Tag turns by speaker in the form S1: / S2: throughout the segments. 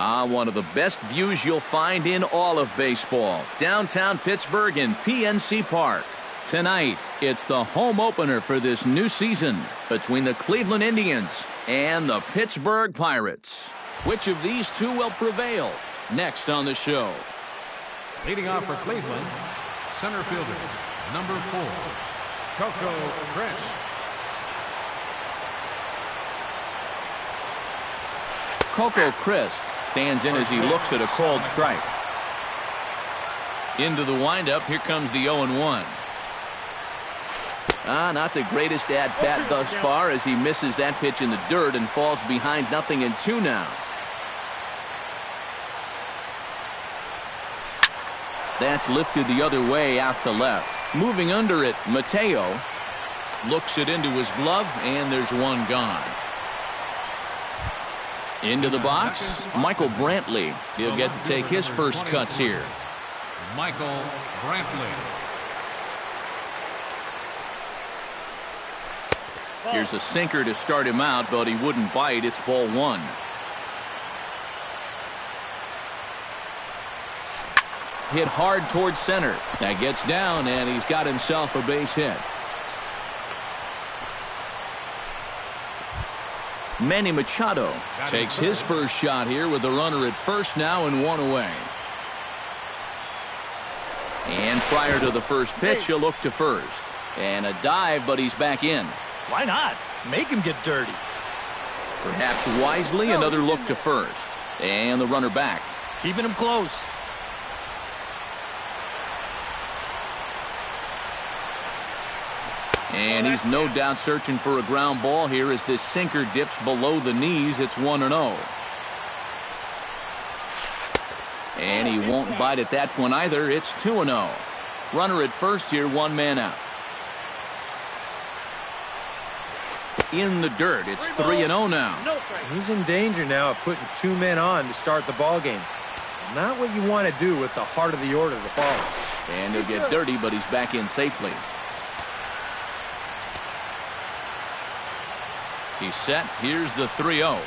S1: One of the best views you'll find in all of baseball. Downtown Pittsburgh in PNC Park. Tonight, it's the home opener for this new season between the Cleveland Indians and the Pittsburgh Pirates. Which of these two will prevail? Next on the show.
S2: Leading off for Cleveland, center fielder, number 4, Coco Crisp.
S1: Coco Crisp stands in as he looks at a called strike. Into the windup, here comes the 0-1. Not the greatest at-bat thus far as he misses that pitch in the dirt and falls behind 0-2 now. That's lifted the other way out to left. Moving under it, Mateo looks it into his glove, and there's one gone. Into the box, Michael Brantley. He'll get to take his first cuts here.
S2: Michael Brantley.
S1: Here's a sinker to start him out, but he wouldn't bite. It's ball 1. Hit hard towards center. That gets down, and he's got himself a base hit. Manny Machado takes his first shot here with the runner at first now and 1 away. And prior to the first pitch, he'll look to first. And a dive, but he's back in.
S3: Why not? Make him get dirty.
S1: Perhaps wisely, another look to first. And the runner back.
S3: Keeping him close.
S1: And he's no doubt searching for a ground ball here as this sinker dips below the knees. It's 1-0. And he won't bite at that one either. It's 2-0. Runner at first here, 1 man out. In the dirt, it's 3-0 now.
S4: He's in danger now of putting 2 men on to start the ball game. Not what you want to do with the heart of the order to follow.
S1: And he'll get dirty, but he's back in safely. He's set. Here's the 3-0.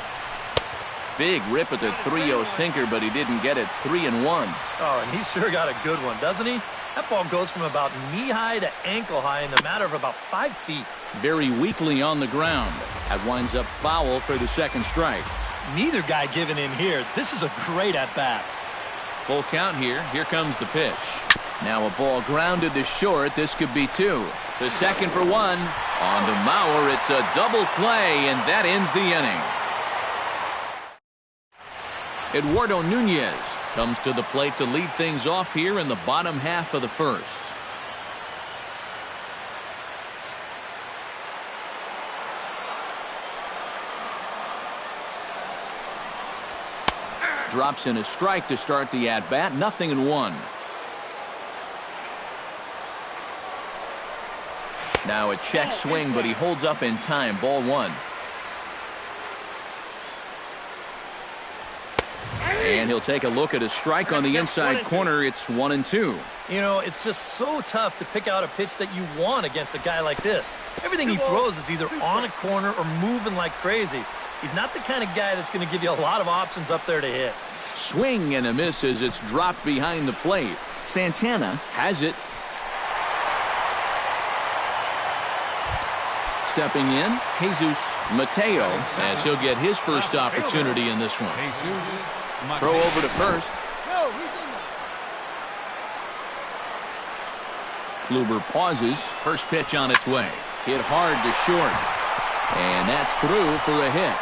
S1: Big rip at the 3-0 sinker, but he didn't get it. 3-1.
S3: Oh, and he sure got a good one, doesn't he? That ball goes from about knee-high to ankle-high in the matter of about 5 feet.
S1: Very weakly on the ground. That winds up foul for the second strike.
S3: Neither guy giving in here. This is a great at-bat.
S1: Full count here. Here comes the pitch. Now a ball grounded to short. This could be 2. The second for 1. On to Mauer, it's a double play, and that ends the inning. Eduardo Nunez comes to the plate to lead things off here in the bottom half of the first. Drops in a strike to start the at-bat. 0-1. Now a check swing, but he holds up in time. Ball 1. And he'll take a look at a strike on the inside corner. It's 1-2.
S3: You know, it's just so tough to pick out a pitch that you want against a guy like this. Everything he throws is either on a corner or moving like crazy. He's not the kind of guy that's going to give you a lot of options up there to hit.
S1: Swing and a miss as it's dropped behind the plate. Santana has it. Stepping in, Jesus Mateo, as he'll get his first opportunity in this one. Throw over to first. Kluber pauses. First pitch on its way. Hit hard to short. And that's through for a hit.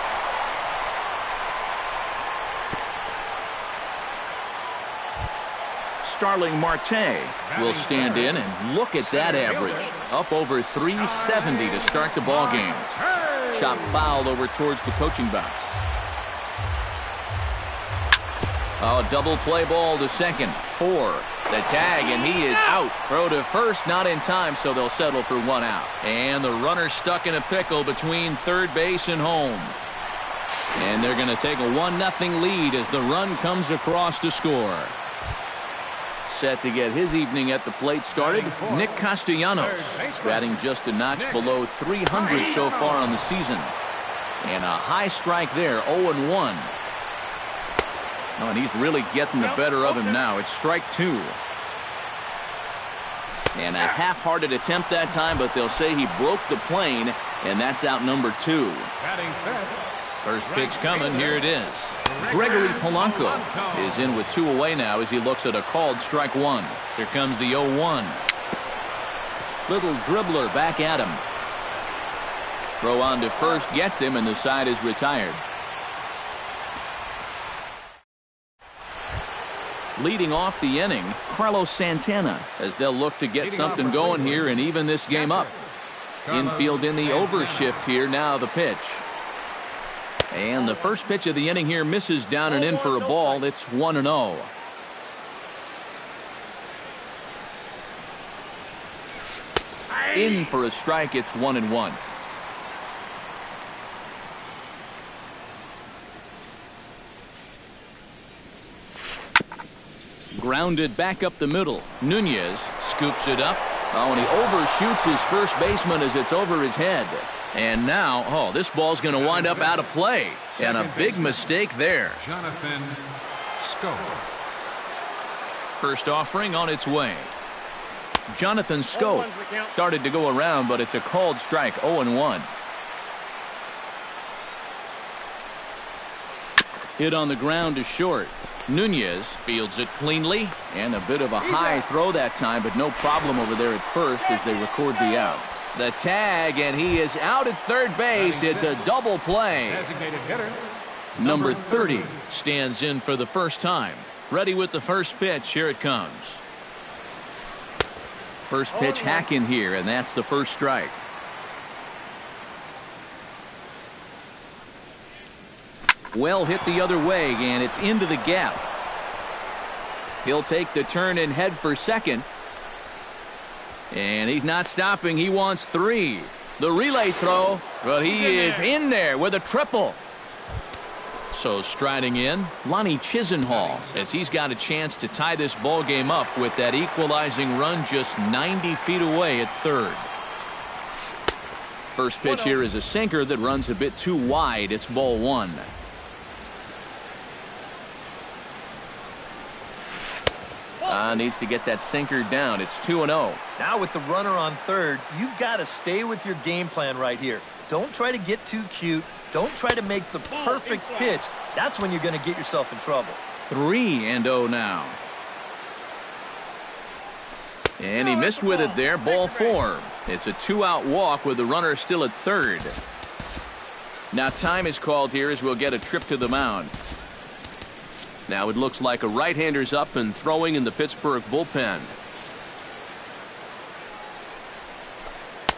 S1: Starling Marte will stand in, and look at that average. Up over 370 to start the ball game. Chop fouled over towards the coaching box. Oh, double play ball to second. 4. The tag, and he is out. Throw to first, not in time, so they'll settle for 1 out. And the runner stuck in a pickle between third base and home. And they're going to take a 1-0 lead as the run comes across to score. Set to get his evening at the plate started, Nick Castellanos, batting just a notch below 300 so far on the season. And a high strike there, 0-1. Oh, and he's really getting the better of him now. It's strike two. And a half-hearted attempt that time, but they'll say he broke the plane, and that's out number two.
S2: Batting fifth.
S1: First pitch coming. Here it is. Gregory Polanco is in with two away now as he looks at a called strike one. Here comes the 0-1. Little dribbler back at him. Throw on to first gets him, and the side is retired. Leading off the inning, Carlos Santana, as they'll look to get something going here and even this game up. Infield in the overshift here. Now the pitch. And the first pitch of the inning here misses down and in for a ball. It's 1-0. In for a strike. It's 1-1. Grounded back up the middle. Nunez scoops it up. Oh, and he overshoots his first baseman as it's over his head. And now, oh, this ball's going to wind up out of play. And a big mistake there.
S2: Jonathan Schoop.
S1: First offering on its way. Jonathan Schoop started to go around, but it's a called strike. 0-1. Hit on the ground to short. Nunez fields it cleanly, and a bit of a high throw that time, but no problem over there at first as they record the out. The tag, and he is out at third base. It's a double play.
S2: Designated hitter.
S1: Number 30 stands in for the first time. Ready with the first pitch. Here it comes. First pitch hacking here, and that's the first strike. Well hit the other way, and it's into the gap. He'll take the turn and head for second. And he's not stopping. He wants three. The relay throw, but he is in there with a triple. So striding in, Lonnie Chisenhall, as he's got a chance to tie this ball game up with that equalizing run just 90 feet away at third. First pitch here is a sinker that runs a bit too wide. It's ball one. Needs to get that sinker down. It's 2-0.
S3: Now with the runner on third, you've got to stay with your game plan right here. Don't try to get too cute. Don't try to make the perfect pitch. That's when you're going to get yourself in trouble.
S1: 3-0 now. And he missed with it there. Ball four. It's a two-out walk with the runner still at third. Now time is called here as we'll get a trip to the mound. Now it looks like a right-hander's up and throwing in the Pittsburgh bullpen.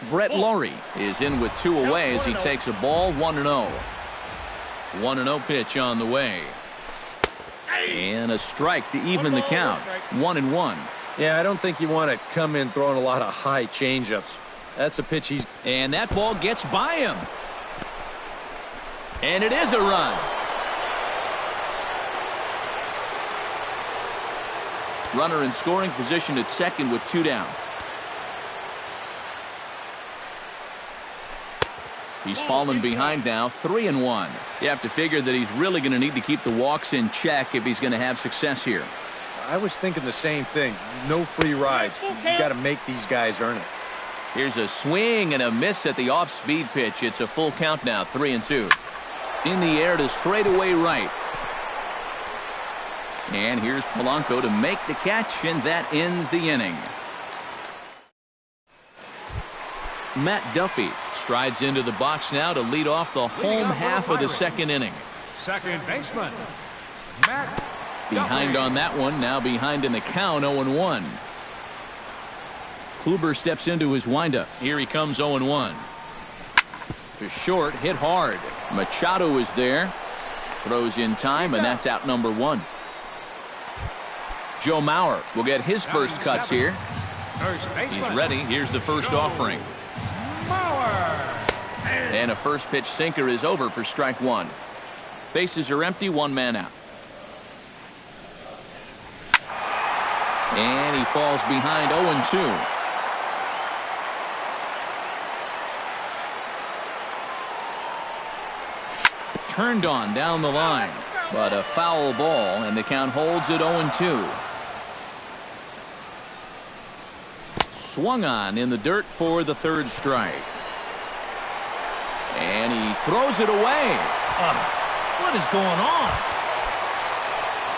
S1: Brett Laurie is in with two away as he takes a ball. 1-0. 1-0 pitch on the way. And a strike to even the count. 1-1.
S4: Yeah, I don't think you want to come in throwing a lot of high changeups. That's a pitch he's...
S1: And that ball gets by him. And it is a run. Runner in scoring position at second with two down. He's fallen behind now, 3-1. You have to figure that he's really going to need to keep the walks in check if he's going to have success here.
S4: I was thinking the same thing. No free rides. You got to make these guys earn it.
S1: Here's a swing and a miss at the off-speed pitch. It's a full count now, 3-2. In the air to straightaway right. And here's Polanco to make the catch, and that ends the inning. Matt Duffy strides into the box now to lead off the home half of the second inning.
S2: Second baseman, Matt
S1: Behind
S2: Duffy.
S1: on that one, now behind in the count, 0-1. Kluber steps into his windup. Here he comes, 0-1. To short, hit hard. Machado is there. Throws in time, and that's out number one. Joe Mauer will get his first cuts here. He's ready. Here's the first offering. And a first pitch sinker is over for strike one. Bases are empty, one man out. And he falls behind 0-2. Turned on down the line. But a foul ball, and the count holds at 0-2. Swung on in the dirt for the third strike. And he throws it away.
S3: What is going on?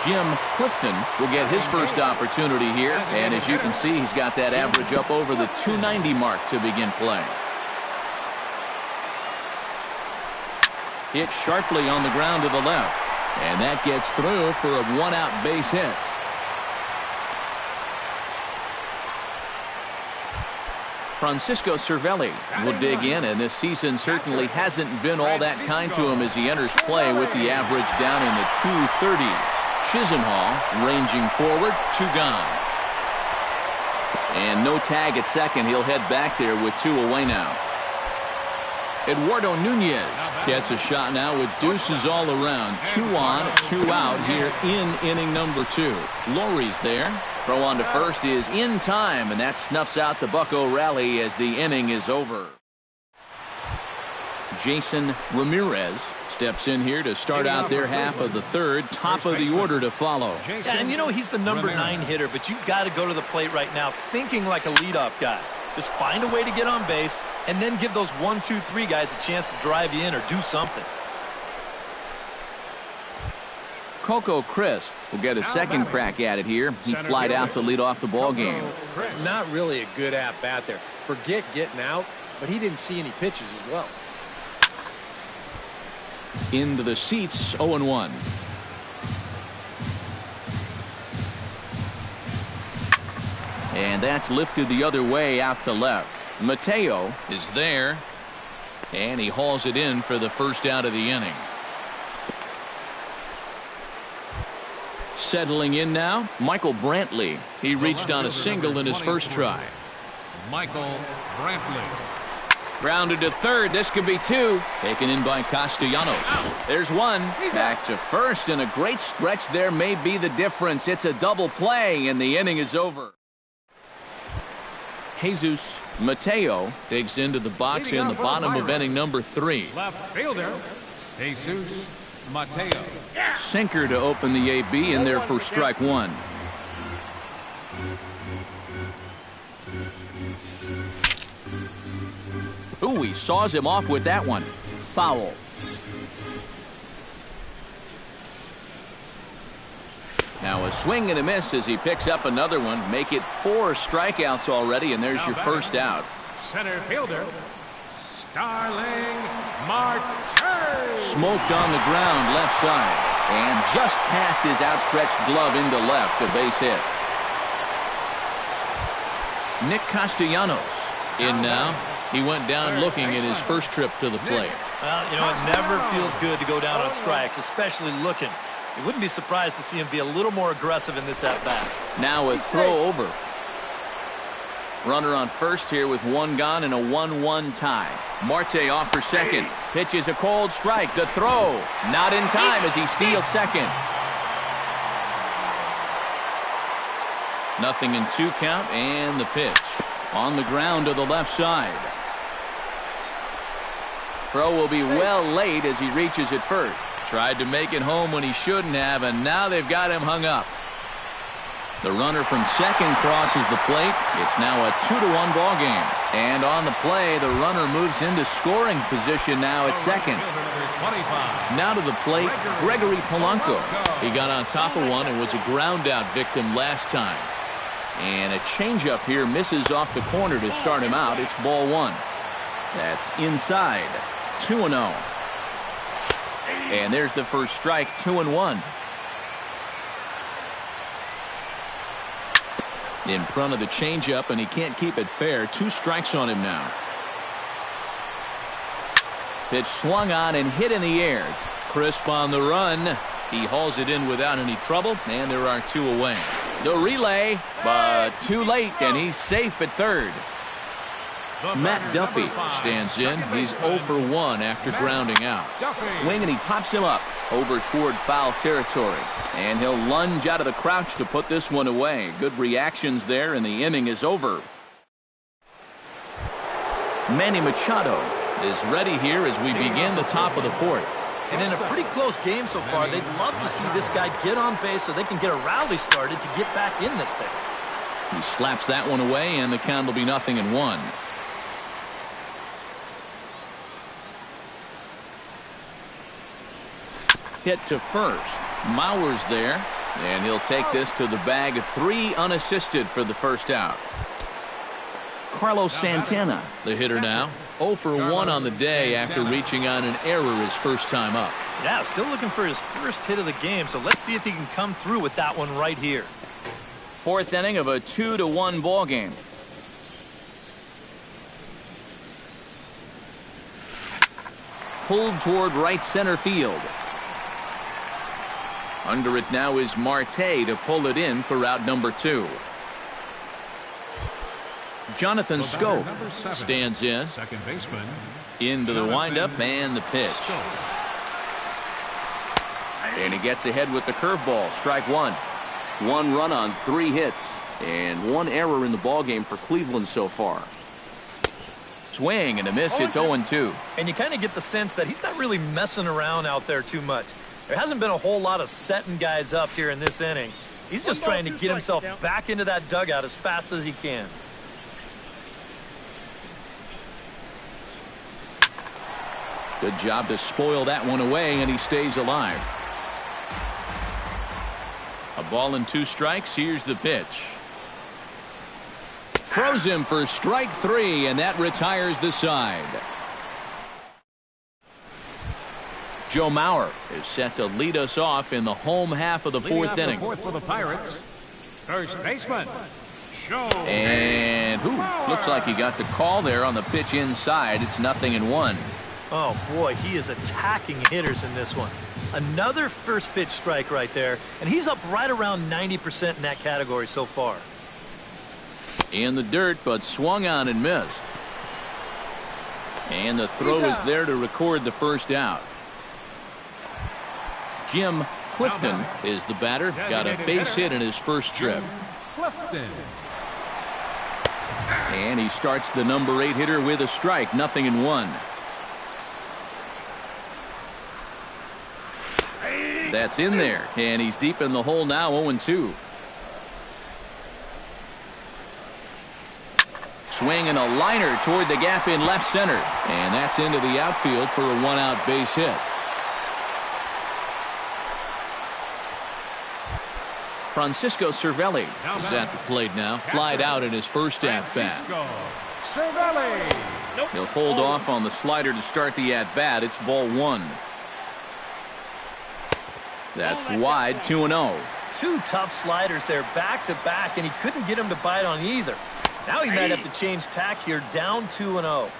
S1: Jim Clifton will get his first opportunity here. And as you can see, he's got that average up over the 290 mark to begin play. Hit sharply on the ground to the left. And that gets through for a one-out base hit. Francisco Cervelli will dig in, and this season certainly hasn't been all that kind to him as he enters play with the average down in the 230s. Chisenhall ranging forward, 2 gone. And no tag at second. He'll head back there with 2 away now. Eduardo Nunez gets a shot now with deuces all around. 2 on, 2 out here in inning number 2. Lowry's there. Throw on to first is in time, and that snuffs out the Bucco rally as the inning is over. Jason Ramirez steps in here to start out their half of the third. Top of the order to follow.
S3: Yeah, and you know he's the number 9 hitter, but you've got to go to the plate right now thinking like a leadoff guy. Just find a way to get on base and then give those 1, 2, 3 guys a chance to drive you in or do something.
S1: Coco Crisp will get a second crack at it here. He flied out to lead off the ball game.
S4: Not really a good at-bat there. Forget getting out, but he didn't see any pitches as well.
S1: Into the seats, 0-1. And that's lifted the other way out to left. Mateo is there, and he hauls it in for the first out of the inning. Settling in now, Michael Brantley. He reached on a single in his first try.
S2: Michael Brantley.
S1: Grounded to third. This could be 2. Taken in by Castellanos. There's 1. Back to first, and a great stretch there may be the difference. It's a double play, and the inning is over. Jesus Mateo digs into the box in the bottom of inning number 3.
S2: Left fielder, Jesus Mateo.
S1: Sinker to open the AB in there for strike 1. Ooh, he saws him off with that one. Foul. Now a swing and a miss as he picks up another one. Make it 4 strikeouts already, and there's your first out.
S2: Center fielder, Starling Marte.
S1: Smoked on the ground left side, and just past his outstretched glove into left, a base hit. Nick Castellanos in now. He went down looking at his first trip to the plate.
S3: Well, you know, it never feels good to go down on strikes, especially looking. You wouldn't be surprised to see him be a little more aggressive in this at-bat.
S1: Now a throw over. Runner on first here with 1 gone and a 1-1 tie. Marte off for second. Pitches a cold strike. The throw. Not in time as he steals second. Nothing in 2 count, and the pitch. On the ground to the left side. Throw will be well late as he reaches it first. Tried to make it home when he shouldn't have, and now they've got him hung up. The runner from second crosses the plate. It's now a 2-1 ball game. And on the play, the runner moves into scoring position now at second. Now to the plate, Gregory Polanco. He got on top of one and was a ground out victim last time. And a changeup here misses off the corner to start him out. It's ball 1. That's inside. 2-0. And there's the first strike, 2-1. In front of the changeup, and he can't keep it fair. 2 strikes on him now. Pitch swung on and hit in the air. Crisp on the run. He hauls it in without any trouble, and there are 2 away. The relay, but too late, and he's safe at third. Matt Duffy stands in. He's 0 for 1 after grounding out. Swing, and he pops him up over toward foul territory. And he'll lunge out of the crouch to put this one away. Good reactions there, and the inning is over. Manny Machado is ready here as we begin the top of the 4th.
S3: And in a pretty close game so far, they'd love to see this guy get on base so they can get a rally started to get back in this thing.
S1: He slaps that one away, and the count will be 0-1. Hit to first. Mauer's there, and he'll take this to the bag. 3 unassisted for the first out. Carlos Santana, the hitter now. 0 for 1 on the day after reaching on an error his first time up.
S3: Yeah, still looking for his first hit of the game, so let's see if he can come through with that one right here.
S1: 4th inning of a 2-1 ball game. Pulled toward right center field. Under it now is Marte to pull it in for out number 2. Jonathan Scope stands in.
S2: Second baseman.
S1: Into the windup and the pitch. And he gets ahead with the curveball. Strike 1. 1 run on 3 hits. And 1 error in the ballgame for Cleveland so far. Swing and a miss. It's 0-2.
S3: And you kind of get the sense that he's not really messing around out there too much. There hasn't been a whole lot of setting guys up here in this inning. He's just trying to get himself back into that dugout as fast as he can.
S1: Good job to spoil that one away, and he stays alive. A ball and 2 strikes. Here's the pitch. Throws him for strike 3, and that retires the side. Joe Mauer is set to lead us off in the home half of the 4th inning.
S2: Fourth for the Pirates. First baseman.
S1: And looks like he got the call there on the pitch inside. It's 0-1.
S3: Oh boy, he is attacking hitters in this one. Another first pitch strike right there, and he's up right around 90% in that category so far.
S1: In the dirt, but swung on and missed. And the throw is there to record the first out. Jim Clifton is the batter. Got a base hit in his first trip.
S2: Clifton.
S1: And he starts the number 8 hitter with a strike. 0-1. That's in there, and he's deep in the hole now. 0-2. Swing and a liner toward the gap in left center, and that's into the outfield for a 1-out base hit. Francisco Cervelli is at the plate now. Flied out in his first at-bat. He'll hold off on the slider to start the at-bat. It's ball 1. That's wide. 2-0.
S3: 2 tough sliders there back to back, and he couldn't get him to bite on either. Now he might have to change tack here, down 2-0.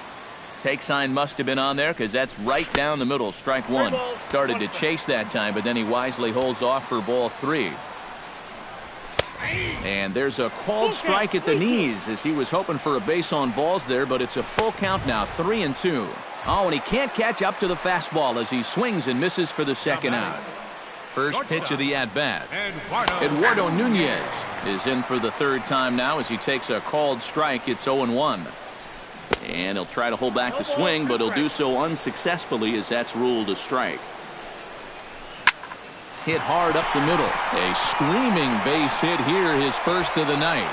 S1: Take sign must have been on there because that's right down the middle. Strike 1. Started to chase that time, but then he wisely holds off for ball 3. And there's a called strike at the knees as he was hoping for a base on balls there, but it's a full count now. 3-2. Oh, and he can't catch up to the fastball as he swings and misses for the second out. First pitch of the at-bat. Eduardo Nunez is in for the 3rd time now as he takes a called strike. It's 0-1. And he'll try to hold back the swing, but he'll do so unsuccessfully as that's ruled a strike. Hit hard up the middle. A screaming base hit here, his first of the night.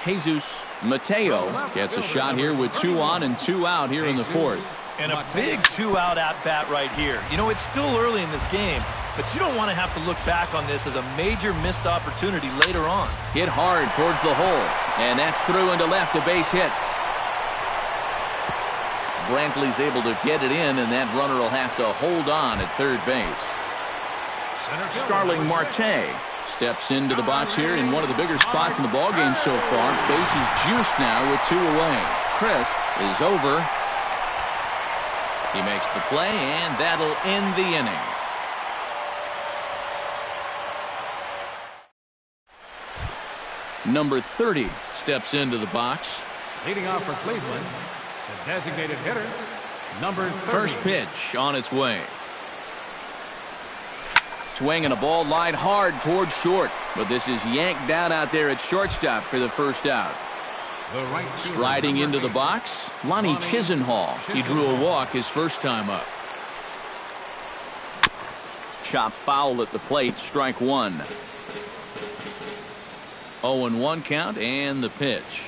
S1: Jesus Mateo gets a shot here with 2 on and 2 out here in the 4th.
S3: And a big 2-out at-bat right here. You know, it's still early in this game, but you don't want to have to look back on this as a major missed opportunity later on.
S1: Hit hard towards the hole, and that's through into left, a base hit. Brantley's able to get it in, and that runner will have to hold on at 3rd base. Starling Marte steps into the box here in one of the bigger spots in the ballgame so far. Bases juiced now with 2 away. Crisp is over. He makes the play, and that'll end the inning. Number 30 steps into the box.
S2: Leading off for Cleveland, the designated hitter, number 30.
S1: First pitch on its way. Swing and a ball lined hard towards short. But this is yanked down out there at shortstop for the first out.
S2: The right fielder,
S1: Striding into the
S2: 8,
S1: box, Lonnie Chisenhall. He drew a walk his first time up. Chop foul at the plate, strike one. 0-1 count and the pitch.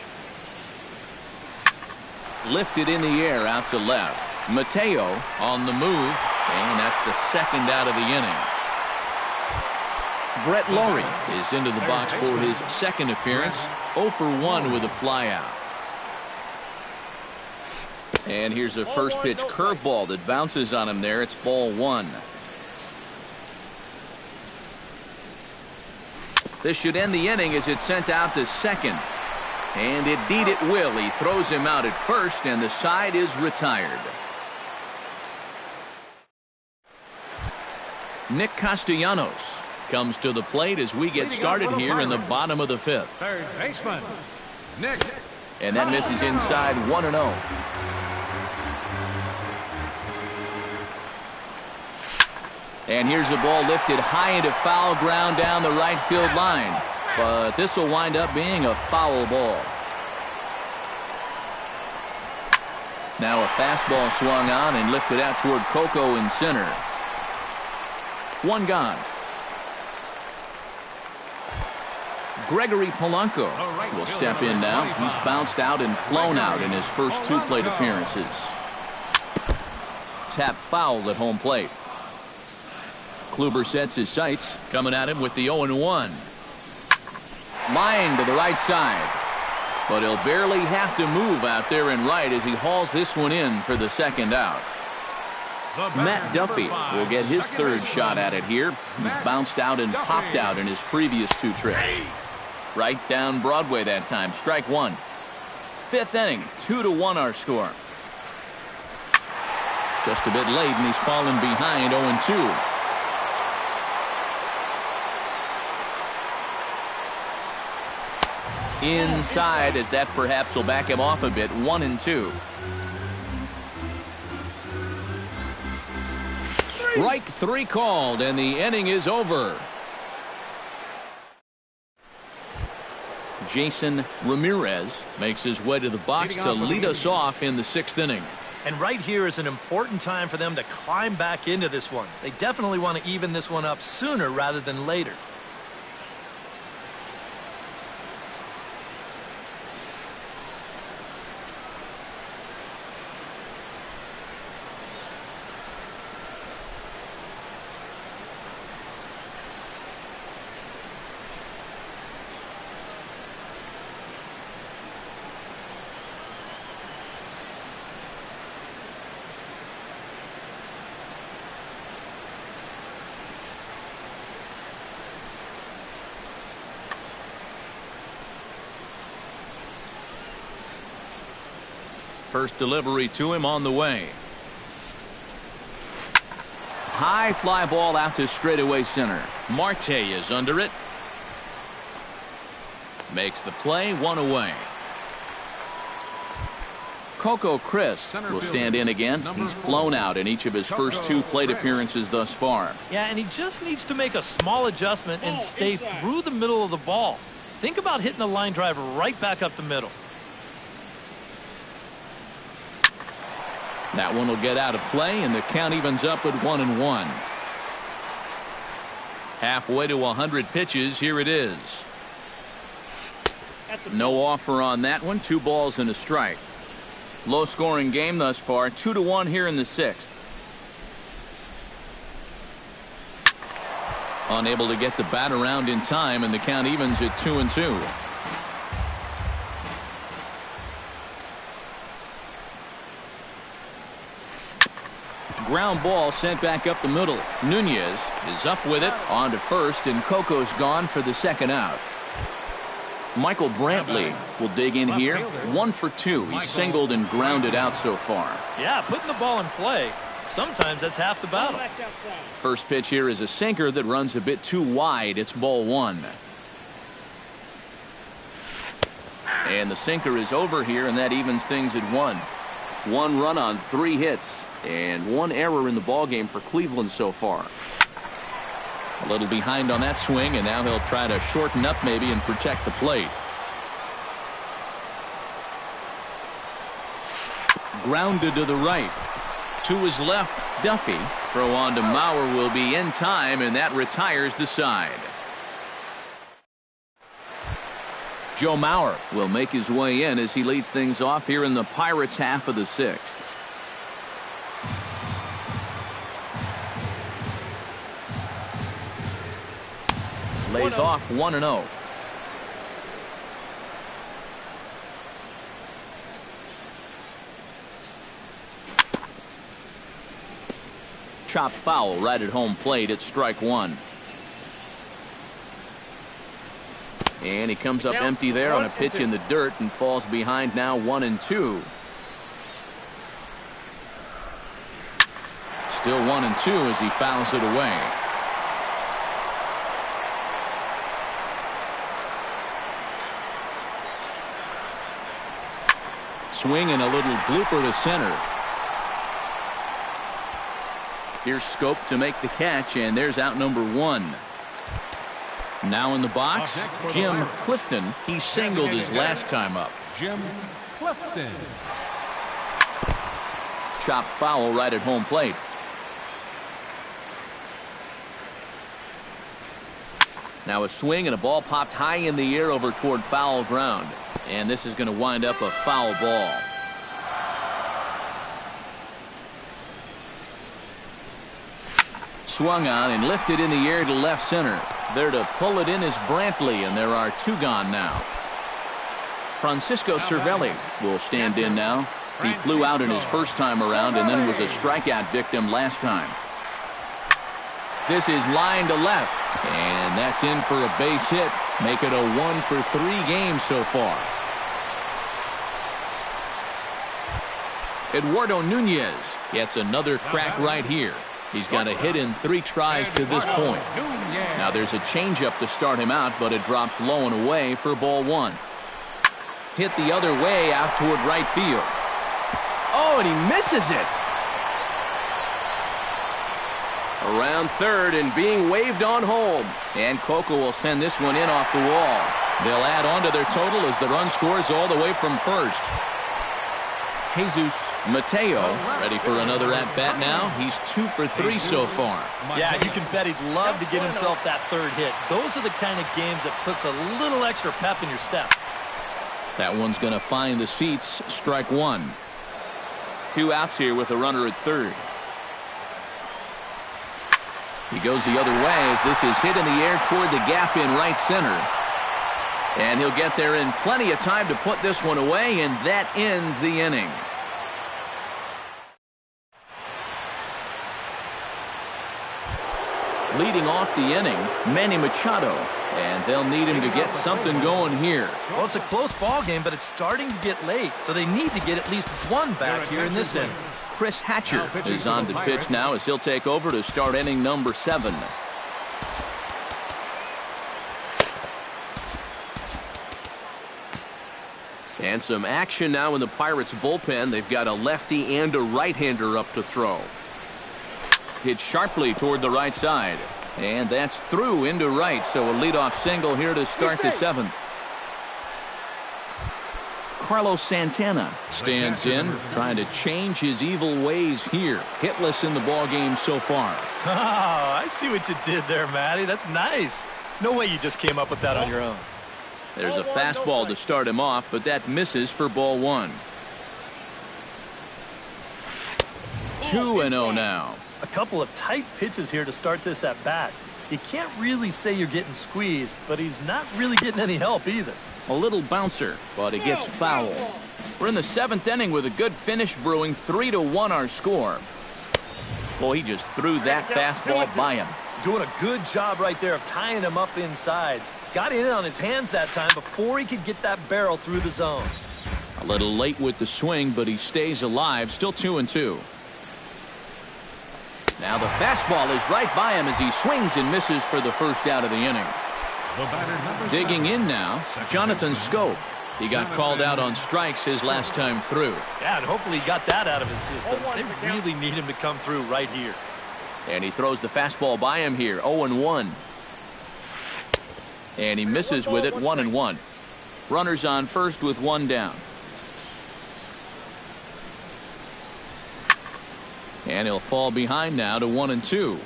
S1: Lifted in the air out to left. Mateo on the move, and that's the second out of the inning. Brett Laurie is into the box for his second appearance. 0 for 1 with a flyout. And here's a first pitch curveball that bounces on him there. It's ball one. This should end the inning as it's sent out to second. And indeed it will. He throws him out at first, and the side is retired. Nick Castellanos comes to the plate as we get started here in the bottom of the fifth.
S2: third baseman, Nick.
S1: And that misses inside 1-0. And here's a ball lifted high into foul ground down the right field line. But this will wind up being a foul ball. Now a fastball swung on and lifted out toward Coco in center. One gone. Gregory Polanco will step in now. He's bounced out and flown out in his first two plate appearances. Tap foul at home plate. Kluber sets his sights, coming at him with the 0-1. Line to the right side. But he'll barely have to move out there in right as he hauls this one in for the second out. Matt Duffy will get his third shot at it here. He's bounced out and popped out in his previous two trips. Right down Broadway that time. Strike one. Fifth inning, 2-1 our score. Just a bit late, and he's fallen behind 0-2. Inside, as that perhaps will back him off a bit. 1-2. Strike three called, and the inning is over. Jason Ramirez makes his way to the box to lead us off in the sixth inning.
S3: And right here is an important time for them to climb back into this one. They definitely want to even this one up sooner rather than later.
S1: First delivery to him on the way. High fly ball out to straightaway center. Marte is under it. Makes the play, one away. Coco Crisp will stand in again. He's flown out in each of his first two plate appearances thus far.
S3: Yeah, and he just needs to make a small adjustment and stay through the middle of the ball. Think about hitting a line drive right back up the middle.
S1: That one will get out of play, and the count evens up at 1-1. Halfway to 100 pitches, here it is. No offer on that one. 2 balls and a strike. Low scoring game thus far. 2-1 here in the sixth. Unable to get the bat around in time, and the count evens at 2-2. Ground ball sent back up the middle. Nunez is up with it on to first, and Coco's gone for the second out. Michael Brantley will dig in here. 1 for 2. He's singled and grounded out so far.
S3: Yeah, putting the ball in play. Sometimes that's half the battle.
S1: First pitch here is a sinker that runs a bit too wide. It's ball one. And the sinker is over here, and that evens things at 1. 1 run on 3 hits. And 1 error in the ballgame for Cleveland so far. A little behind on that swing, and now he'll try to shorten up maybe and protect the plate. Grounded to the right. To his left, Duffy. Throw on to Mauer will be in time, and that retires the side. Joe Mauer will make his way in as he leads things off here in the Pirates' half of the sixth. Lays off 1-0. Chop foul right at home plate at strike one. And he comes up empty there on a pitch in the dirt and falls behind now 1-2. Still 1-2 as he fouls it away. Swing and a little blooper to center. Here's Scope to make the catch, and there's out number one. Now in the box, Jim Clifton. He singled his last time up.
S2: Jim Clifton.
S1: Chop foul right at home plate. Now a swing and a ball popped high in the air over toward foul ground. And this is going to wind up a foul ball. Swung on and lifted in the air to left center. There to pull it in is Brantley, and there are two gone now. Francisco Cervelli will stand in now. He flew out in his first time around and then was a strikeout victim last time. This is line to left, and that's in for a base hit. Make it a 1-for-3 game so far. Eduardo Nunez gets another crack right here. He's got a hit in 3 tries to this point. Now there's a changeup to start him out, but it drops low and away for ball one. Hit the other way out toward right field. Oh, and he misses it. Around third and being waved on home. And Coco will send this one in off the wall. They'll add on to their total as the run scores all the way from first. Jesus Mateo ready for another at-bat now. He's 2 for 3 so far.
S3: Yeah, you can bet he'd love to get himself that third hit. Those are the kind of games that puts a little extra pep in your step.
S1: That one's going to find the seats. Strike one. 2 outs here with a runner at third. He goes the other way as this is hit in the air toward the gap in right center. And he'll get there in plenty of time to put this one away, and that ends the inning. Leading off the inning, Manny Machado, and they'll need him to get something going here.
S3: Well, it's a close ball game, but it's starting to get late, so they need to get at least one back here in this inning.
S1: Chris Hatcher is on to pitch now as he'll take over to start inning number 7. And some action now in the Pirates bullpen. They've got a lefty and a right-hander up to throw. Hit sharply toward the right side. And that's through into right, so a leadoff single here to start the 7th. Carlos Santana stands in, trying to change his evil ways here. Hitless in the ballgame so far.
S3: Oh, I see what you did there, Matty. That's nice. No way you just came up with that on your own.
S1: There's a fastball to start him off, but that misses for ball one. 2-0 now.
S3: A couple of tight pitches here to start this at bat. You can't really say you're getting squeezed, but he's not really getting any help either.
S1: A little bouncer, but it gets foul. We're in the 7th inning with a good finish brewing. 3-1 our score. Boy, he just threw that fastball by him.
S3: Doing a good job right there of tying him up inside. Got in on his hands that time before he could get that barrel through the zone.
S1: A little late with the swing, but he stays alive. Still 2-2. Now the fastball is right by him as he swings and misses for the first out of the inning. Digging in now, Jonathan Scope. He got called out on strikes his last time through.
S3: Yeah, and hopefully he got that out of his system. They really need him to come through right here.
S1: And he throws the fastball by him here, 0-1. And he misses with it, 1-1. Runners on first with one down. And he'll fall behind now to 1-2.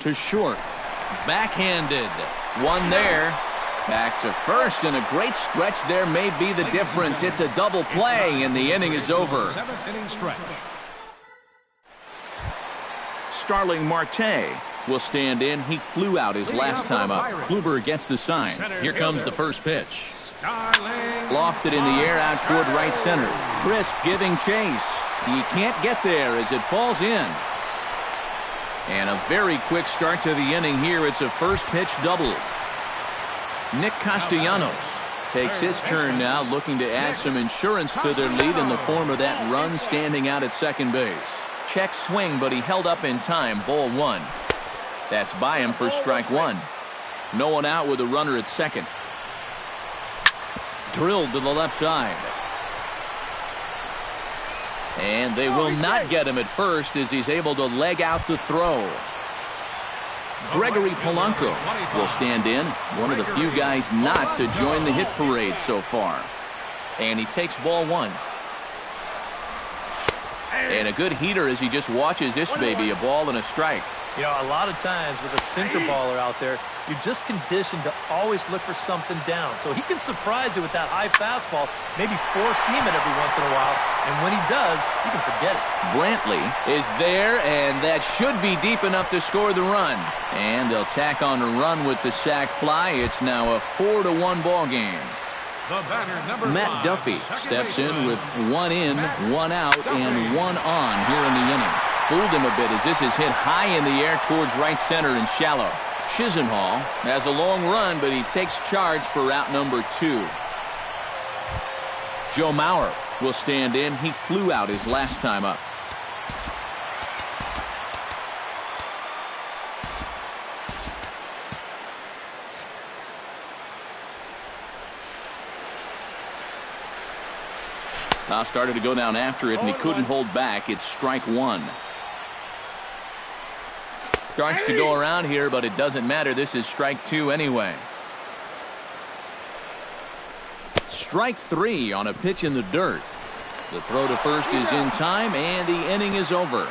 S1: To short. Backhanded. One there. Back to first, and a great stretch there may be the difference. It's a double play, and the inning is over.
S2: Seventh inning stretch.
S1: Starling Marte will stand in. He flew out his last time up. Kluber gets the sign. Here comes the first pitch. Lofted in the air out toward right center. Crisp giving chase. He can't get there as it falls in. And a very quick start to the inning here. It's a first pitch double. Nick Castellanos takes his turn now, looking to add some insurance to their lead in the form of that run standing out at second base. Check swing, but he held up in time. Ball one. That's by him for strike one. No one out with a runner at second. Drilled to the left side. And they will not get him at first as he's able to leg out the throw. Gregory Polanco will stand in, one of the few guys not to join the hit parade so far. And he takes ball one. And a good heater as he just watches this baby, a ball and a strike.
S3: You know, a lot of times with a sinker baller out there, you're just conditioned to always look for something down. So he can surprise you with that high fastball, maybe four seam it every once in a while. And when he does, you can forget it.
S1: Brantley is there, and that should be deep enough to score the run. And they'll tack on a run with the sac fly. It's now a 4-1 ball game. Matt Duffy steps in with one in, one out, and one on here in the inning. Fooled him a bit as this is hit high in the air towards right center and shallow. Chisenhall has a long run, but he takes charge for route number 2. Joe Mauer will stand in. He flew out his last time up. Now started to go down after it, and he couldn't hold back. It's strike one. Starts to go around here, but it doesn't matter. This is strike two anyway. Strike three on a pitch in the dirt. The throw to first is in time, and the inning is over.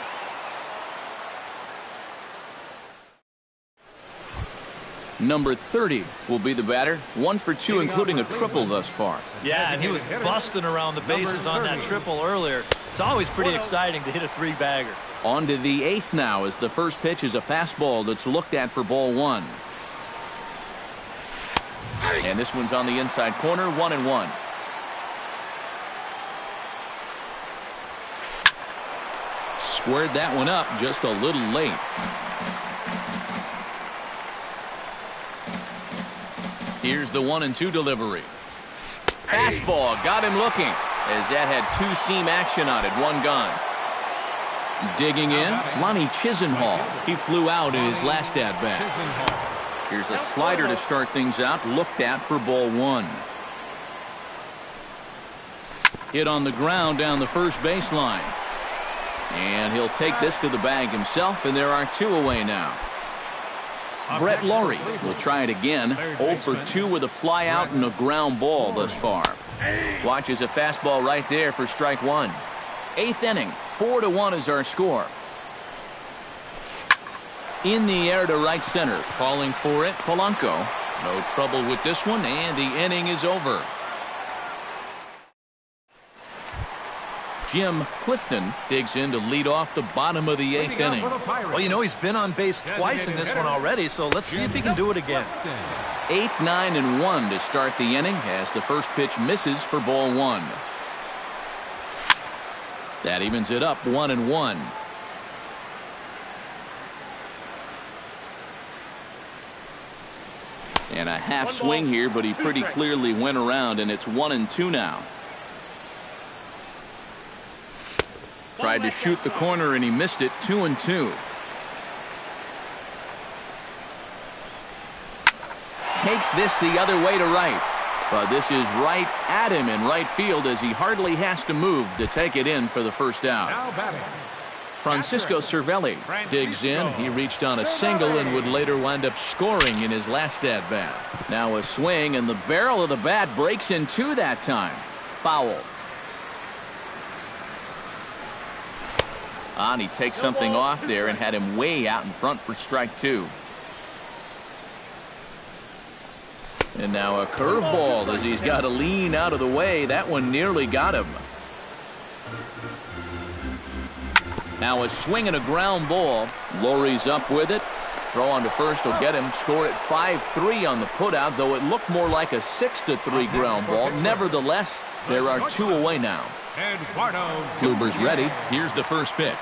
S1: Number 30 will be the batter. 1 for 2, including a triple thus far.
S3: Yeah, and he was busting around the bases on that triple earlier. It's always pretty exciting to hit a three-bagger.
S1: On to the 8th now, as the first pitch is a fastball that's looked at for ball one. And this one's on the inside corner, 1-1. Squared that one up just a little late. Here's the 1-2 delivery. Fastball got him looking, as that had two-seam action on it, one gone. Digging in, Lonnie Chisenhall. He flew out in his last at-bat. Here's a slider to start things out, looked at for ball one. Hit on the ground down the first baseline. And he'll take this to the bag himself, and there are two away now. Brett Laurie will try it again. 0 for 2 with a fly out and a ground ball thus far. Watches a fastball right there for strike one. 8th inning, 4-1 is our score. In the air to right center, calling for it, Polanco. No trouble with this one, and the inning is over. Jim Clifton digs in to lead off the bottom of the 8th inning.
S3: Well, you know, he's been on base twice in this one already, so let's see if he can do it again.
S1: 8, 9, and 1 to start the inning as the first pitch misses for ball one. That evens it up, 1-1. And a half swing here, but he pretty clearly went around, and it's 1-2 now. Tried to shoot the corner, and he missed it, 2-2. Takes this the other way to right. But this is right at him in right field as he hardly has to move to take it in for the first out.
S2: Now batting.
S1: Francisco Cervelli digs in. He reached on a single and would later wind up scoring in his last at-bat. Now a swing, and the barrel of the bat breaks in two that time. Foul. He takes something off there and had him way out in front for strike two. And now a curveball as he's got to lean out of the way. That one nearly got him. Now a swing and a ground ball. Lowry's up with it. Throw on to first will get him. Score at 5-3 on the putout, though it looked more like a 6-3 ground ball. Nevertheless, there are two away now. Kluber's ready. Here's the first pitch.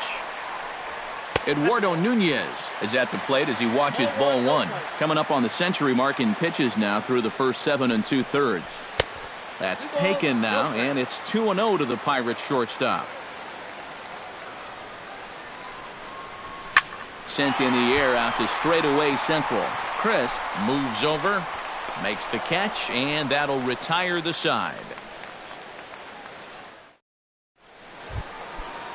S1: Eduardo Nunez is at the plate as he watches ball one. Coming up on the century mark in pitches now through the first 7 2/3. That's taken now, and it's 2-0 to the Pirates shortstop. Sent in the air out to straightaway central. Crisp moves over, makes the catch, and that'll retire the side.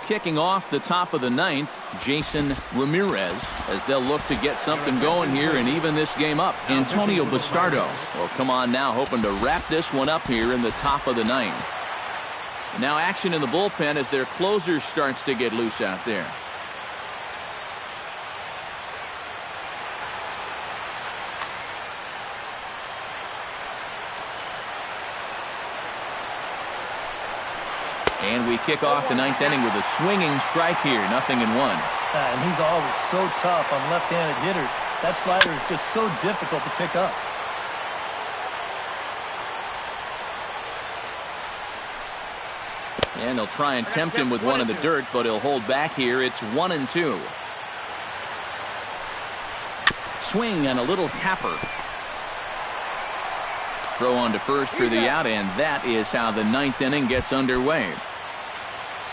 S1: Kicking off the top of the ninth, Jason Ramirez, as they'll look to get something going here and even this game up. Antonio Bastardo will come on now, hoping to wrap this one up here in the top of the ninth. Now action in the bullpen as their closer starts to get loose out there. And we kick off the ninth inning with a swinging strike here, 0-1.
S3: And he's always so tough on left-handed hitters. That slider is just so difficult to pick up.
S1: And they'll try and tempt him with one in the dirt, but he'll hold back here. It's 1-2. Swing and a little tapper. Throw on to first for the out, and that is how the ninth inning gets underway.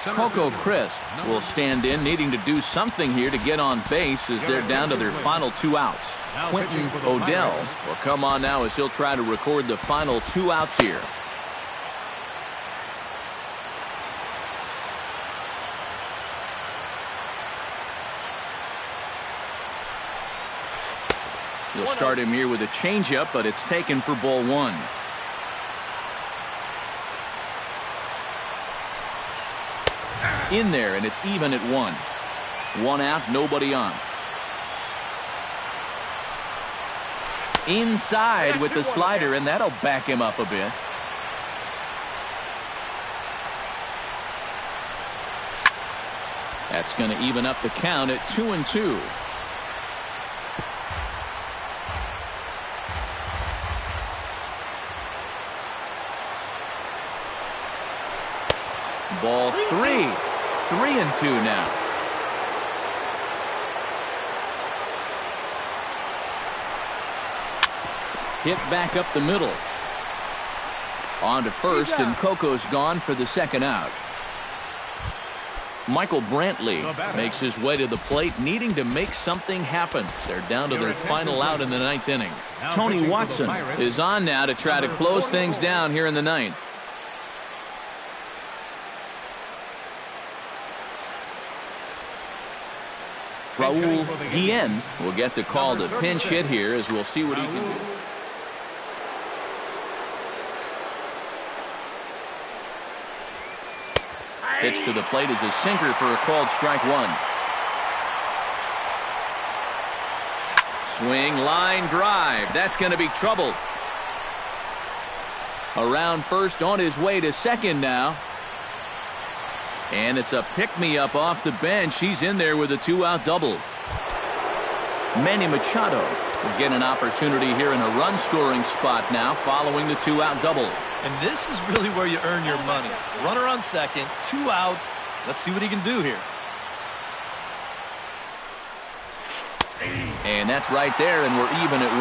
S1: Coco Crisp will stand in, needing to do something here to get on base as they're down to their final two outs. Quentin Odell will come on now as he'll try to record the final two outs here. You'll start him here with a changeup, but it's taken for ball one. In there, and it's even at one. One out, nobody on. Inside with the slider, and that'll back him up a bit. That's going to even up the count at 2-2. Ball three. 3-2 now. Hit back up the middle. On to first, and Coco's gone for the second out. Michael Brantley makes his way to the plate, needing to make something happen. They're down to their final out in the ninth inning. Tony Watson is on now to try to close things down here in the ninth. Raul Guillen will get the call to pinch hit here, as we'll see what he can do. Pitch to the plate is a sinker for a called strike one. Swing, line drive. That's going to be trouble. Around first, on his way to second now. And it's a pick-me-up off the bench. He's in there with a two-out double. Manny Machado will get an opportunity here in a run-scoring spot now following the two-out double.
S3: And this is really where you earn your money. Runner on second, 2 outs. Let's see what he can do here.
S1: And that's right there, and we're even at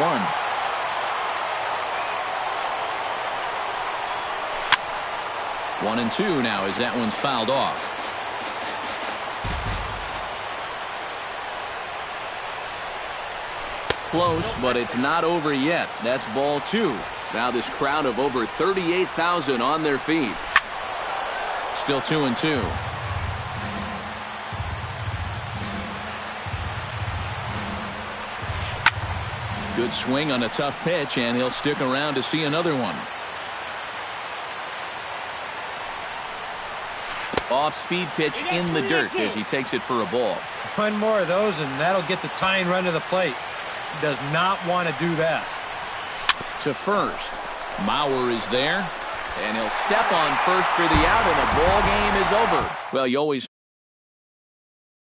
S1: 1-2 now as that one's fouled off. Close, but it's not over yet. That's ball 2. Now this crowd of over 38,000 on their feet. Still 2-2. Good swing on a tough pitch, and he'll stick around to see another one. Off-speed pitch in the dirt as he takes it for a ball.
S4: One more of those, and that'll get the tying run to the plate. He does not want to do that.
S1: To first. Mauer is there, and he'll step on first for the out, and the ball game is over. Well, you always